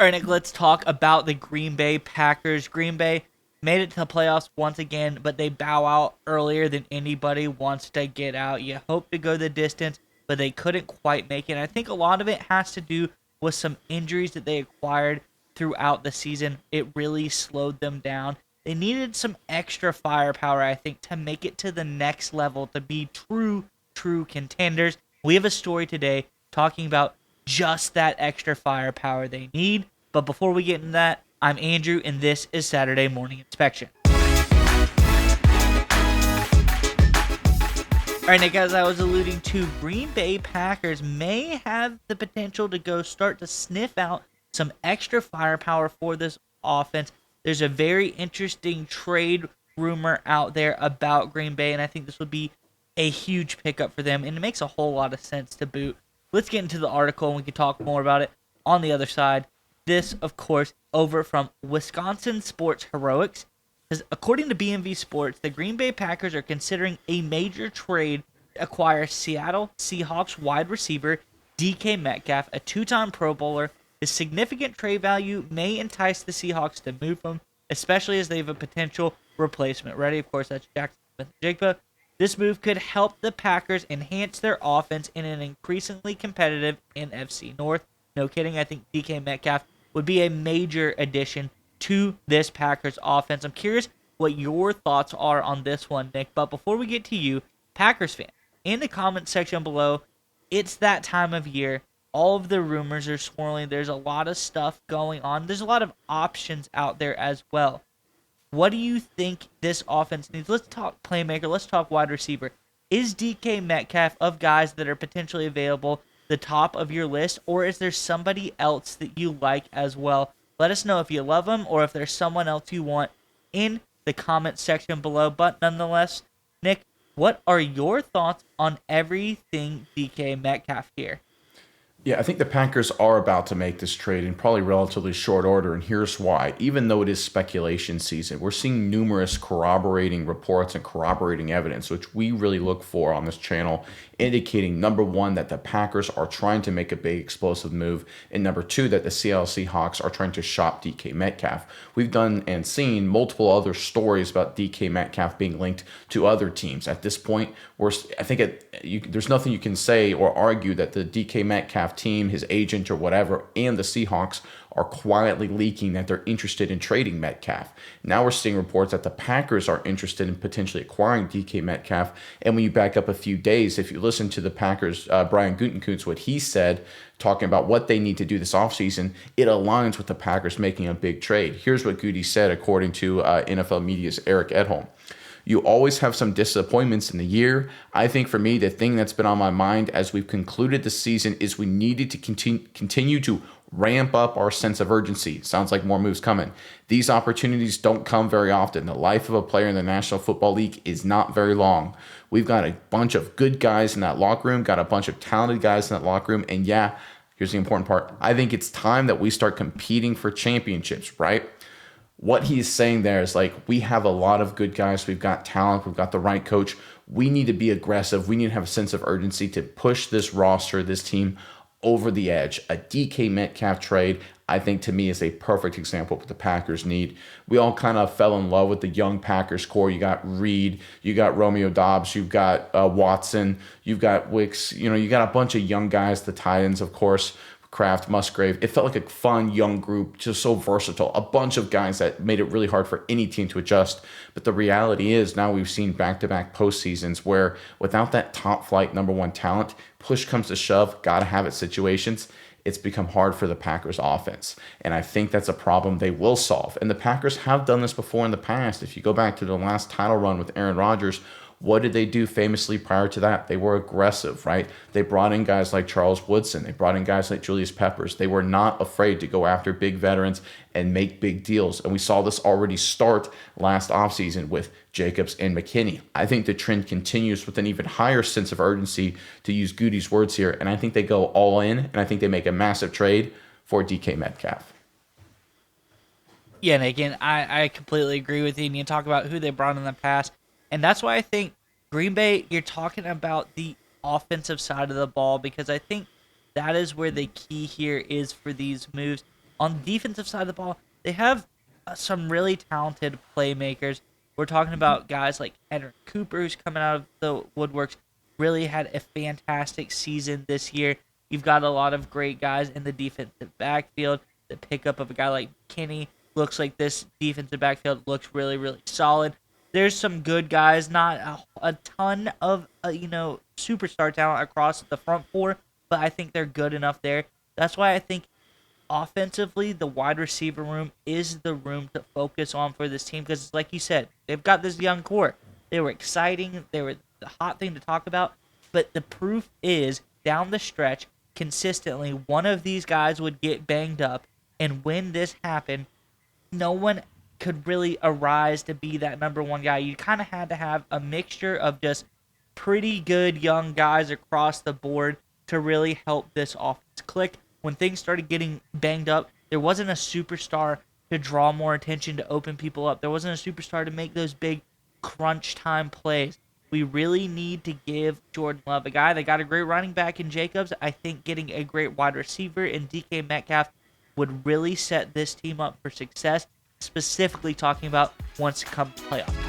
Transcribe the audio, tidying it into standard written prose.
All right, Nick, let's talk about the Green Bay Packers. Green Bay made it to the playoffs once again, but they bow out earlier than anybody wants to get out. You hope to go the distance, but they couldn't quite make it. And I think a lot of it has to do with some injuries that they acquired throughout the season. It really slowed them down. They needed some extra firepower, I think, to make it to the next level, to be true contenders. We have a story today talking about just that extra firepower they need. But before we get into that, I'm Andrew, and this is Saturday Morning Inspection. All right, Nick, as I was alluding to, Green Bay Packers may have the potential to start to sniff out some extra firepower for this offense. There's a very interesting trade rumor out there about Green Bay, and I think this would be a huge pickup for them, and it makes a whole lot of sense to boot. Let's get into the article, and we can talk more about it on the other side. This, of course, over from Wisconsin Sports Heroics. Says, according to BMV Sports, the Green Bay Packers are considering a major trade to acquire Seattle Seahawks wide receiver DK Metcalf, a two-time Pro Bowler. His significant trade value may entice the Seahawks to move him, especially as they have a potential replacement ready. Of course, that's Jackson Smith-Njigba. This move could help the Packers enhance their offense in an increasingly competitive NFC North. No kidding, I think DK Metcalf would be a major addition to this Packers offense. I'm curious what your thoughts are on this one, Nick. But before we get to you, Packers fan, in the comment section below, it's that time of year. All of the rumors are swirling. There's a lot of stuff going on. There's a lot of options out there as well. What do you think this offense needs? Let's talk playmaker. Let's talk wide receiver. Is DK Metcalf, of guys that are potentially available, the top of your list, or is there somebody else that you like as well? Let us know if you love him or if there's someone else you want in the comment section below. But nonetheless, Nick, what are your thoughts on everything DK Metcalf here? Yeah, I think the Packers are about to make this trade in probably relatively short order, and here's why. Even though it is speculation season, we're seeing numerous corroborating reports and corroborating evidence, which we really look for on this channel, indicating number one, that the Packers are trying to make a big explosive move, and number two, that the Seattle Seahawks are trying to shop DK Metcalf. We've done and seen multiple other stories about DK Metcalf being linked to other teams. At this point, there's nothing you can say or argue that the DK Metcalf team, his agent or whatever, and the Seahawks are quietly leaking that they're interested in trading Metcalf. Now we're seeing reports that the Packers are interested in potentially acquiring DK Metcalf. And when you back up a few days, if you listen to the Packers, Brian Gutekunst, what he said, talking about what they need to do this offseason, it aligns with the Packers making a big trade. Here's what Goody said, according to NFL Media's Eric Edholm. You always have some disappointments in the year. I think for me, the thing that's been on my mind as we've concluded the season is we needed to continue to ramp up our sense of urgency. Sounds like more moves coming. These opportunities don't come very often. The life of a player in the National Football League is not very long. We've got a bunch of good guys in that locker room, got a bunch of talented guys in that locker room, and yeah, here's the important part. I think it's time that we start competing for championships, right? What he's saying there is like, we have a lot of good guys. We've got talent. We've got the right coach. We need to be aggressive. We need to have a sense of urgency to push this roster, this team over the edge. A DK Metcalf trade, I think, to me, is a perfect example of what the Packers need. We all kind of fell in love with the young Packers core. You got Reed, you got Romeo Dobbs, you've got Watson, you've got Wicks. You got a bunch of young guys, the tight ends, of course, Kraft, Musgrave. It felt like a fun young group, just so versatile. A bunch of guys that made it really hard for any team to adjust. But the reality is now we've seen back-to-back postseasons where without that top flight number one talent, push comes to shove, gotta have it situations, it's become hard for the Packers offense. And I think that's a problem they will solve. And the Packers have done this before in the past. If you go back to the last title run with Aaron Rodgers, what did they do famously prior to that? They were aggressive, right? They brought in guys like Charles Woodson. They brought in guys like Julius Peppers. They were not afraid to go after big veterans and make big deals. And we saw this already start last offseason with Jacobs and McKinney. I think the trend continues with an even higher sense of urgency, to use Goody's words here. And I think they go all in, and I think they make a massive trade for DK Metcalf. Yeah, and again, I completely agree with you. And you talk about who they brought in the past. And that's why I think Green Bay, you're talking about the offensive side of the ball, because I think that is where the key here is for these moves. On the defensive side of the ball, they have some really talented playmakers. We're talking about guys like Henry Cooper, who's coming out of the woodworks, really had a fantastic season this year. You've got a lot of great guys in the defensive backfield. The pickup of a guy like Kenny looks like this defensive backfield looks really, really solid. There's some good guys, not a ton of superstar talent across the front four, but I think they're good enough there. That's why I think offensively, the wide receiver room is the room to focus on for this team because, like you said, they've got this young core. They were exciting. They were the hot thing to talk about. But the proof is, down the stretch, consistently, one of these guys would get banged up. And when this happened, no one could really arise to be that number one guy. You kind of had to have a mixture of just pretty good young guys across the board to really help this offense click. When things started getting banged up, there wasn't a superstar to draw more attention, to open people up. There wasn't a superstar to make those big crunch time plays. We really need to give Jordan Love a guy that got a great running back in Jacobs. I think getting a great wide receiver in DK Metcalf would really set this team up for success, specifically talking about once it comes to playoff.